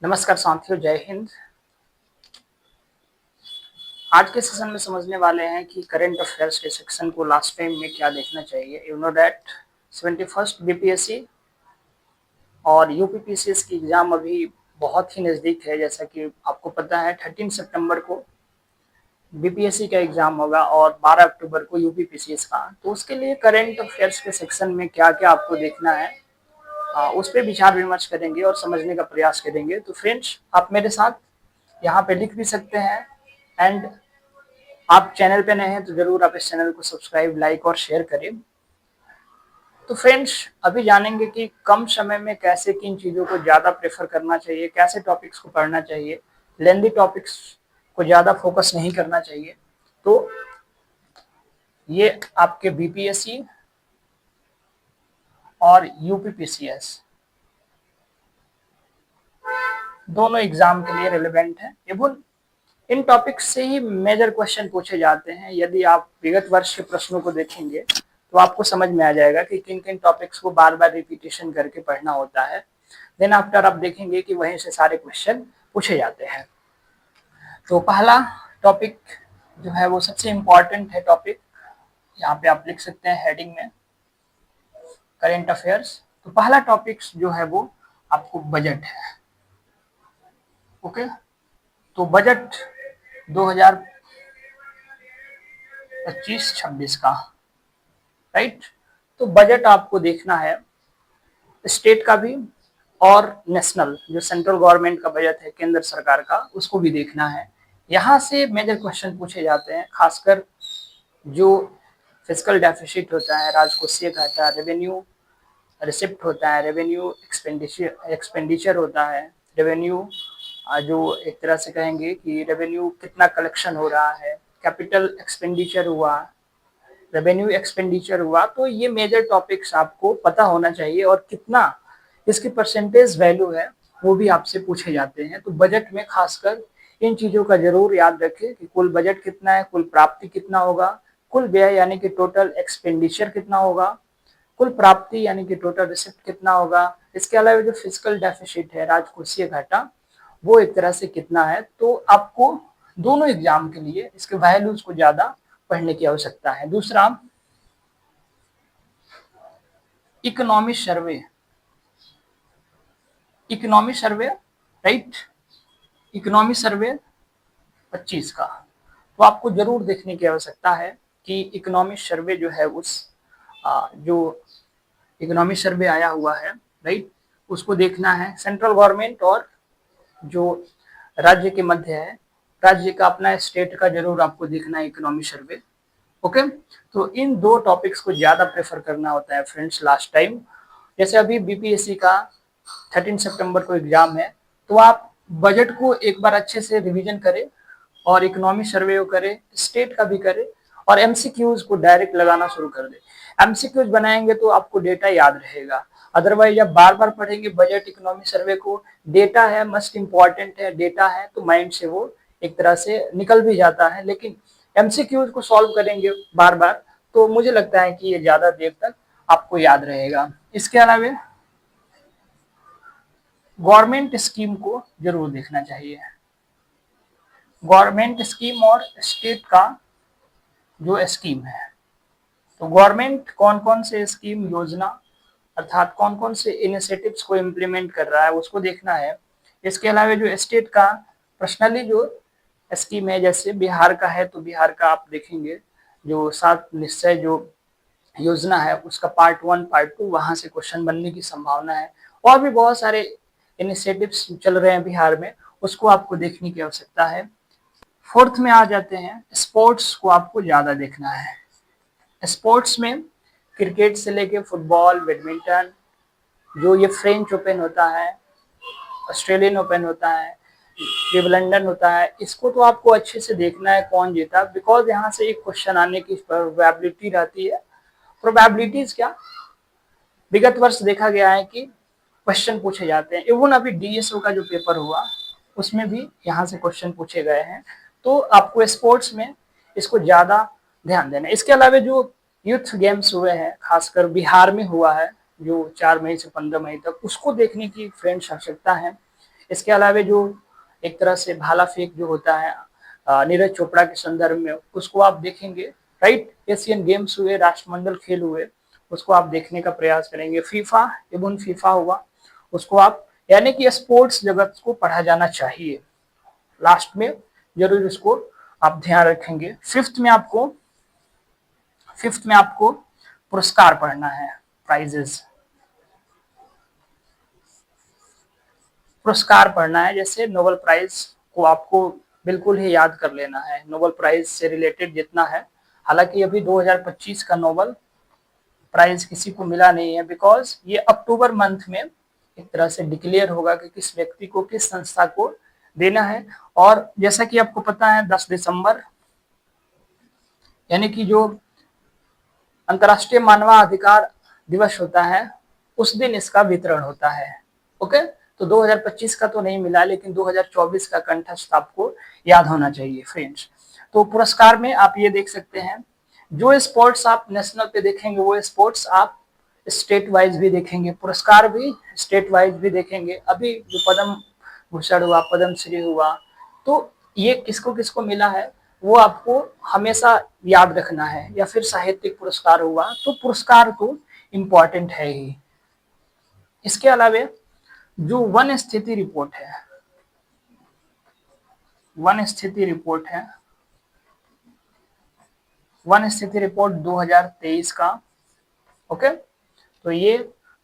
नमस्कार साथियों, जय हिंद। आज के सेशन में समझने वाले हैं कि करंट अफेयर्स के सेक्शन को लास्ट टाइम में क्या देखना चाहिए। You know that 71st BPSC और यूपीपीसीएस की एग्जाम अभी बहुत ही नज़दीक है। जैसा कि आपको पता है 13 सितंबर को बीपीएससी का एग्जाम होगा और 12 अक्टूबर को यूपीपीसीएस का। तो उसके लिए करंट अफेयर्स के सेक्शन में क्या क्या आपको देखना है, उस पर विचार विमर्श करेंगे और समझने का प्रयास करेंगे। तो फ्रेंड्स, आप मेरे साथ यहाँ पे लिख भी सकते हैं एंड आप चैनल पे नए हैं तो जरूर आप इस चैनल को सब्सक्राइब, लाइक और शेयर करें। तो फ्रेंड्स, अभी जानेंगे कि कम समय में कैसे किन चीज़ों को ज़्यादा प्रेफर करना चाहिए, कैसे टॉपिक्स को पढ़ना चाहिए, लेंदी टॉपिक्स को ज़्यादा फोकस नहीं करना चाहिए। तो ये आपके बीपीएससी और यूपीपीसीएस दोनों एग्जाम के लिए रिलेवेंट है एवं इन टॉपिक्स से ही मेजर क्वेश्चन पूछे जाते हैं। यदि आप विगत वर्ष के प्रश्नों को देखेंगे तो आपको समझ में आ जाएगा कि किन किन टॉपिक्स को बार बार रिपीटेशन करके पढ़ना होता है। देन आफ्टर आप देखेंगे कि वहीं से सारे क्वेश्चन पूछे जाते हैं। तो पहला टॉपिक जो है वो सबसे इम्पोर्टेंट है टॉपिक, यहाँ पे आप लिख सकते हैं हेडिंग में करेंट अफेयर्स। तो पहला टॉपिक जो है वो आपको बजट है। ओके, तो बजट 2025-26 का, राइट। तो बजट आपको देखना है स्टेट का भी और नेशनल जो सेंट्रल गवर्नमेंट का बजट है, केंद्र सरकार का, उसको भी देखना है। यहाँ से मेजर क्वेश्चन पूछे जाते हैं, खासकर जो फिजिकल डेफिसिट होता है, राजकोषीय घाटा, रेवेन्यू रिसिप्ट होता है, रेवेन्यू एक्सपेंडिचर होता है, रेवेन्यू जो एक तरह से कहेंगे कि रेवेन्यू कितना कलेक्शन हो रहा है, कैपिटल एक्सपेंडिचर हुआ, रेवेन्यू एक्सपेंडिचर हुआ। तो ये मेजर टॉपिक्स आपको पता होना चाहिए और कितना इसकी परसेंटेज वैल्यू है वो भी आपसे पूछे जाते हैं। तो बजट में खासकर इन चीजों का जरूर याद रखें कि कुल बजट कितना है, कुल प्राप्ति कितना होगा, कुल व्यय यानी कि टोटल एक्सपेंडिचर कितना होगा, कुल प्राप्ति यानी कि टोटल रिसिप्ट कितना होगा। इसके अलावा जो फिजिकल डेफिसिट है, राजकोषीय घाटा, वो एक तरह से कितना है। तो आपको दोनों एग्जाम के लिए इसके वैल्यूज को ज्यादा पढ़ने की आवश्यकता है। दूसरा, इकोनॉमी सर्वे, इकोनॉमी सर्वे, राइट, इकोनॉमी सर्वे 25 का। तो आपको जरूर देखने की आवश्यकता है कि इकोनॉमी सर्वे जो है उस जो इकोनॉमी सर्वे आया हुआ है, राइट, उसको देखना है। सेंट्रल गवर्नमेंट और जो राज्य के मध्य है, राज्य का अपना स्टेट का जरूर आपको देखना है इकोनॉमी सर्वे। ओके, तो इन दो टॉपिक्स को ज्यादा प्रेफर करना होता है फ्रेंड्स लास्ट टाइम। जैसे अभी बीपीएससी का 13 सितंबर को एग्जाम है, तो आप बजट को एक बार अच्छे से रिवीजन करें और इकोनॉमी सर्वे को करें, स्टेट का भी करें और एमसीक्यूज को डायरेक्ट लगाना शुरू कर दें। एमसीक्यूज बनाएंगे तो आपको डेटा याद रहेगा, अदरवाइज जब बार बार पढ़ेंगे बजट, इकोनॉमी सर्वे को, डेटा है, मस्ट इम्पॉर्टेंट है, डेटा है, तो माइंड से वो एक तरह से निकल भी जाता है। लेकिन एमसीक्यूज को सॉल्व करेंगे बार बार तो मुझे लगता है कि ये ज्यादा देर तक आपको याद रहेगा। इसके अलावा गवर्नमेंट स्कीम को जरूर देखना चाहिए। गवर्नमेंट स्कीम और स्टेट का जो स्कीम है, तो गवर्नमेंट कौन कौन से स्कीम, योजना, अर्थात कौन कौन से इनिशिएटिव्स को इम्प्लीमेंट कर रहा है उसको देखना है। इसके अलावा जो स्टेट का पर्सनली जो स्कीम है, जैसे बिहार का है तो बिहार का आप देखेंगे जो 7 निश्चय जो योजना है उसका पार्ट 1, पार्ट 2 वहां से क्वेश्चन बनने की संभावना है। और भी बहुत सारे इनिशिएटिव्स चल रहे हैं बिहार में, उसको आपको देखने की आवश्यकता है। फोर्थ में आ जाते हैं, स्पोर्ट्स को आपको ज्यादा देखना है। स्पोर्ट्स में क्रिकेट से लेके फुटबॉल, बैडमिंटन, जो ये फ्रेंच ओपन होता है, ऑस्ट्रेलियन ओपन होता है, विंबलडन होता है, इसको तो आपको अच्छे से देखना है कौन जीता, बिकॉज यहाँ से एक क्वेश्चन आने की प्रोबेबिलिटी रहती है। प्रोबेबिलिटीज क्या, विगत वर्ष देखा गया है कि क्वेश्चन पूछे जाते हैं। इवन अभी डीएसओ का जो पेपर हुआ उसमें भी यहाँ से क्वेश्चन पूछे गए हैं। तो आपको स्पोर्ट्स में इसको ज्यादा ध्यान देना है। इसके अलावा जो यूथ गेम्स हुए हैं, खासकर बिहार में हुआ है जो 4 मई से 15 मई तक, उसको देखने की फ्रेंड्स आवश्यकता है। इसके अलावा जो एक तरह से भाला फेंक जो होता है नीरज चोपड़ा के संदर्भ में, उसको आप देखेंगे, राइट। एशियन गेम्स हुए, राष्ट्रमंडल खेल हुए, उसको आप देखने का प्रयास करेंगे। फीफा एवं फीफा हुआ, उसको आप, यानी कि स्पोर्ट्स जगत को पढ़ा जाना चाहिए। लास्ट में जरूर इसको आप ध्यान रखेंगे। फिफ्थ में आपको पुरस्कार पढ़ना है, प्राइजेस, पुरस्कार पढ़ना है। जैसे नोबेल प्राइज को आपको बिल्कुल ही याद कर लेना है, नोबेल प्राइज से रिलेटेड जितना है। हालांकि अभी 2025 का नोबेल प्राइज किसी को मिला नहीं है, बिकॉज ये अक्टूबर मंथ में एक तरह से डिक्लेयर होगा कि किस व्यक्ति को, किस संस्था को देना है। और जैसा कि आपको पता है 10 दिसंबर यानी कि जो अंतर्राष्ट्रीय मानवाधिकार दिवस होता है, उस दिन इसका वितरण होता है। ओके, तो 2025 का तो नहीं मिला, लेकिन 2024 का कंठस्थ आपको याद होना चाहिए फ्रेंड्स। तो पुरस्कार में आप ये देख सकते हैं, जो स्पोर्ट्स आप नेशनल पे देखेंगे वो स्पोर्ट्स आप स्टेट वाइज भी देखेंगे, पुरस्कार भी स्टेट वाइज भी देखेंगे। अभी जो पद्म भूषण हुआ, पद्म श्री हुआ, तो ये किसको किसको मिला है वो आपको हमेशा याद रखना है। या फिर साहित्यिक पुरस्कार हुआ, तो पुरस्कार तो इम्पोर्टेंट है ही। इसके अलावा जो वन स्थिति रिपोर्ट है, वन स्थिति रिपोर्ट 2023 का, ओके, तो ये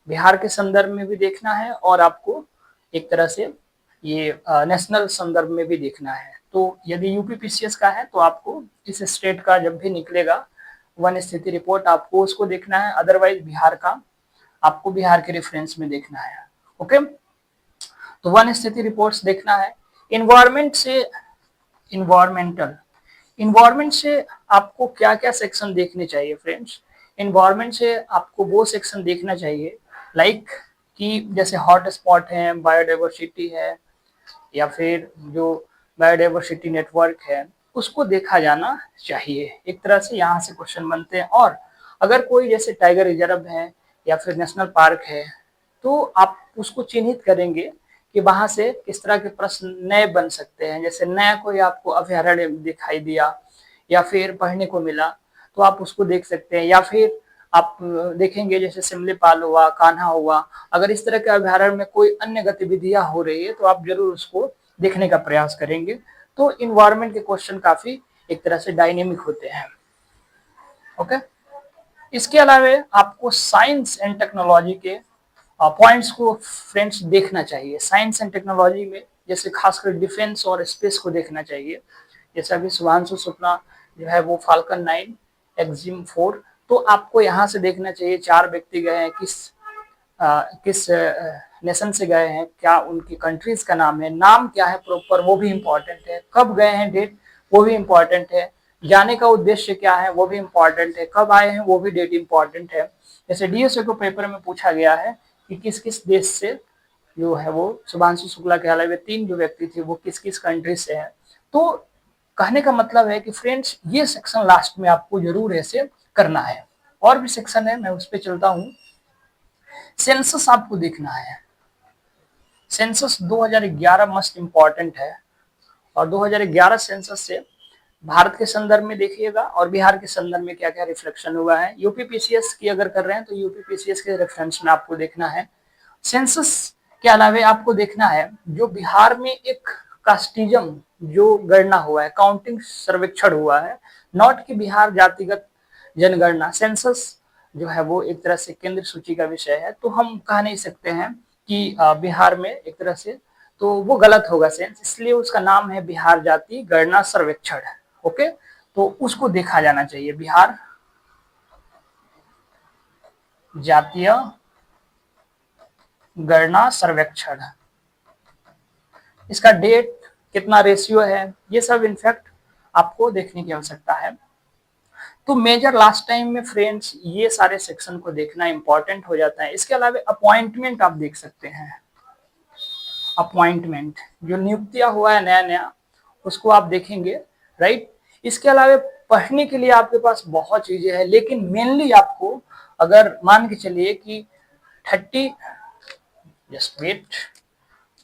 बिहार के संदर्भ में भी देखना है और आपको एक तरह से ये नेशनल संदर्भ में भी देखना है। तो यदि यूपीपीसीएस का है तो आपको इस स्टेट का जब भी निकलेगा वन स्थिति रिपोर्ट, आपको उसको देखना है। अदरवाइज बिहार का आपको बिहार के रेफरेंस में देखना है। ओके, तो वन स्थिति रिपोर्ट्स देखना है। इन्वायरमेंट से आपको क्या क्या सेक्शन देखने चाहिए फ्रेंड्स? इन्वायरमेंट से आपको वो सेक्शन देखना चाहिए लाइक कि जैसे हॉट स्पॉट है, बायोडाइवर्सिटी है, या फिर जो बायोडाइवर्सिटी नेटवर्क है, उसको देखा जाना चाहिए। एक तरह से यहाँ से क्वेश्चन बनते हैं। और अगर कोई जैसे टाइगर रिजर्व है या फिर नेशनल पार्क है, तो आप उसको चिन्हित करेंगे कि वहां से किस तरह के प्रश्न नए बन सकते हैं। जैसे नया कोई आपको अभ्यारण्य दिखाई दिया या फिर पढ़ने को मिला, तो आप उसको देख सकते हैं। या फिर आप देखेंगे जैसे सिमलीपाल हुआ, कान्हा हुआ, अगर इस तरह के अभ्यारण्य में कोई अन्य गतिविधियां हो रही है तो आप जरूर उसको देखने का प्रयास करेंगे। तो इन्वायरमेंट के क्वेश्चन काफी एक तरह से डायनेमिक होते हैं। ओके, इसके अलावा आपको साइंस एंड टेक्नोलॉजी के पॉइंट्स को फ्रेंड्स देखना चाहिए। साइंस एंड टेक्नोलॉजी में जैसे खासकर डिफेंस और स्पेस को देखना चाहिए। जैसे अभी शुभांशु शुक्ला जो है वो फाल्कन 9 एक्जिम 4, तो आपको यहाँ से देखना चाहिए 4 व्यक्ति गए हैं, किस नेशन से गए हैं, क्या उनकी कंट्रीज का नाम है, नाम क्या है प्रॉपर वो भी इम्पोर्टेंट है, कब गए हैं डेट वो भी इम्पोर्टेंट है, जाने का उद्देश्य क्या है वो भी इम्पोर्टेंट है, कब आए हैं वो भी डेट इम्पोर्टेंट है। जैसे डीएसए को पेपर में पूछा गया है कि किस किस देश से जो है वो शुभांशु शुक्ला के अलावा 3 जो व्यक्ति थे वो किस किस कंट्री से हैं। तो कहने का मतलब है कि फ्रेंड्स ये सेक्शन लास्ट में आपको जरूर ऐसे करना है। और भी सेक्शन है, मैं उस पर चलता हूँ। सेंसस आपको देखना है। सेंसस 2011 मस्ट इम्पॉर्टेंट है, और 2011 सेंसस से भारत के संदर्भ में देखिएगा और बिहार के संदर्भ में क्या क्या रिफ्लेक्शन हुआ है। यूपीपीसीएस की अगर कर रहे हैं तो यूपीपीसीएस के रेफरेंस में आपको देखना है। सेंसस के अलावा आपको देखना है जो बिहार में एक कास्टिज्म जो गणना हुआ है, काउंटिंग सर्वेक्षण हुआ है, नॉट कि बिहार जातिगत जनगणना। सेंसस जो है वो एक तरह से केंद्र सूची का विषय है, तो हम कह नहीं सकते हैं कि बिहार में एक तरह से, तो वो गलत होगा सेंस, इसलिए उसका नाम है बिहार जाति गणना सर्वेक्षण। ओके, तो उसको देखा जाना चाहिए, बिहार जातीय गणना सर्वेक्षण। इसका डेट कितना, रेशियो है, ये सब इनफैक्ट आपको देखने की आवश्यकता है। तो मेजर लास्ट टाइम में फ्रेंड्स ये सारे सेक्शन को देखना इंपॉर्टेंट हो जाता है। इसके अलावा अपॉइंटमेंट आप देख सकते हैं। अपॉइंटमेंट जो नियुक्तियां हुआ है नया नया, उसको आप देखेंगे, राइट। इसके अलावा पढ़ने के लिए आपके पास बहुत चीजें हैं, लेकिन मेनली आपको अगर मान के चलिए कि 30 जस्ट वेट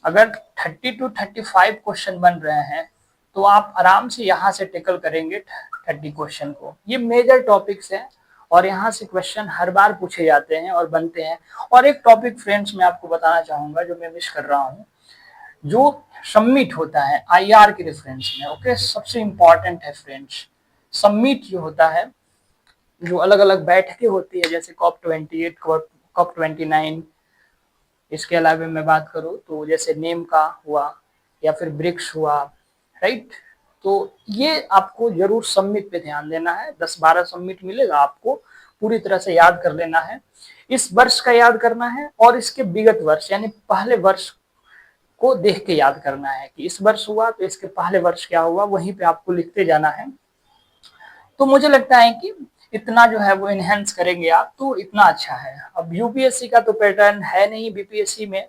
अगर 30 to 35 क्वेश्चन बन रहे हैं तो आप आराम से यहाँ से टेकल करेंगे 30 क्वेश्चन को। ये मेजर टॉपिक्स हैं और यहाँ से क्वेश्चन हर बार पूछे जाते हैं और बनते हैं। और एक टॉपिक फ्रेंड्स मैं आपको बताना चाहूंगा जो मैं मिस कर रहा हूँ, जो सबमिट होता है IR के रेफरेंस में। ओके, सबसे इंपॉर्टेंट है फ्रेंड्स, सबमिट जो होता है, जो अलग अलग बैठकें होती है जैसे COP28, COP29, इसके अलावा मैं बात करूँ तो जैसे नेम का हुआ या फिर ब्रिक्स हुआ, राइट। तो ये आपको जरूर सबमिट पे ध्यान देना है। 10-12 सबमिट मिलेगा आपको, पूरी तरह से याद कर लेना है। इस वर्ष का याद करना है और इसके विगत वर्ष यानी पहले वर्ष को देख के याद करना है कि इस वर्ष हुआ तो इसके पहले वर्ष क्या हुआ, वहीं पे आपको लिखते जाना है। तो मुझे लगता है कि इतना जो है वो इनहेंस करेंगे आप तो इतना अच्छा है। अब यूपीएससी का तो पैटर्न है नहीं बीपीएससी में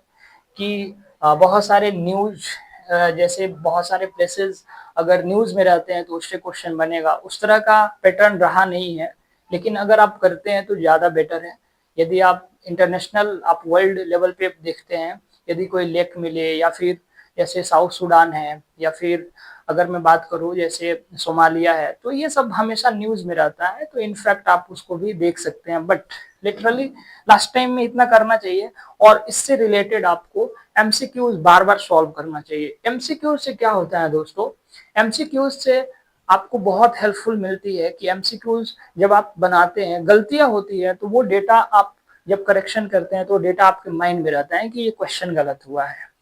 कि बहुत सारे न्यूज, जैसे बहुत सारे प्लेसेस अगर न्यूज में रहते हैं तो उससे क्वेश्चन बनेगा, उस तरह का पैटर्न रहा नहीं है। लेकिन अगर आप करते हैं तो ज्यादा बेटर है। यदि आप इंटरनेशनल, आप वर्ल्ड लेवल पे देखते हैं, यदि कोई लेक मिले या फिर जैसे साउथ सूडान है या फिर अगर मैं बात करूँ जैसे सोमालिया है, तो ये सब हमेशा न्यूज में रहता है। तो इनफैक्ट आप उसको भी देख सकते हैं, बट लिटरली लास्ट टाइम में इतना करना चाहिए। और इससे रिलेटेड आपको एमसीक्यूज बार बार सॉल्व करना चाहिए। एमसीक्यूज से क्या होता है दोस्तों, एमसीक्यूज से आपको बहुत हेल्पफुल मिलती है कि एमसीक्यूज जब आप बनाते हैं, गलतियां होती है तो वो डेटा आप जब करेक्शन करते हैं तो डेटा आपके माइंड में रहता है कि ये क्वेश्चन गलत हुआ है।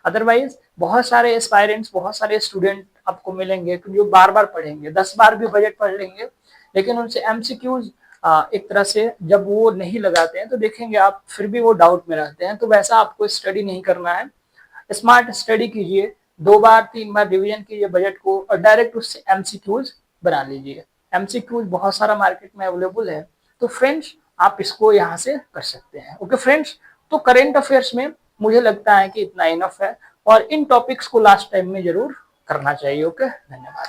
अदरवाइज बहुत सारे एस्पायरेंट्स, बहुत सारे स्टूडेंट आपको मिलेंगे जो बार बार पढ़ेंगे, 10 बार भी बजट पढ़ लेंगे, लेकिन उनसे एमसीक्यूज एक तरह से जब वो नहीं लगाते हैं तो देखेंगे आप फिर भी वो डाउट में रहते हैं। तो वैसा आपको स्टडी नहीं करना है। स्मार्ट स्टडी कीजिए, 2 बार 3 बार रिवीजन कीजिए बजट को और डायरेक्ट उससे एमसीक्यूज बना लीजिए। एमसीक्यूज बहुत सारा मार्केट में अवेलेबल है, तो फ्रेंड्स आप इसको यहाँ से कर सकते हैं। ओके फ्रेंड्स, तो करेंट अफेयर्स में मुझे लगता है कि इतना इनफ है और इन टॉपिक्स को लास्ट टाइम में जरूर करना चाहिए। ओके, धन्यवाद।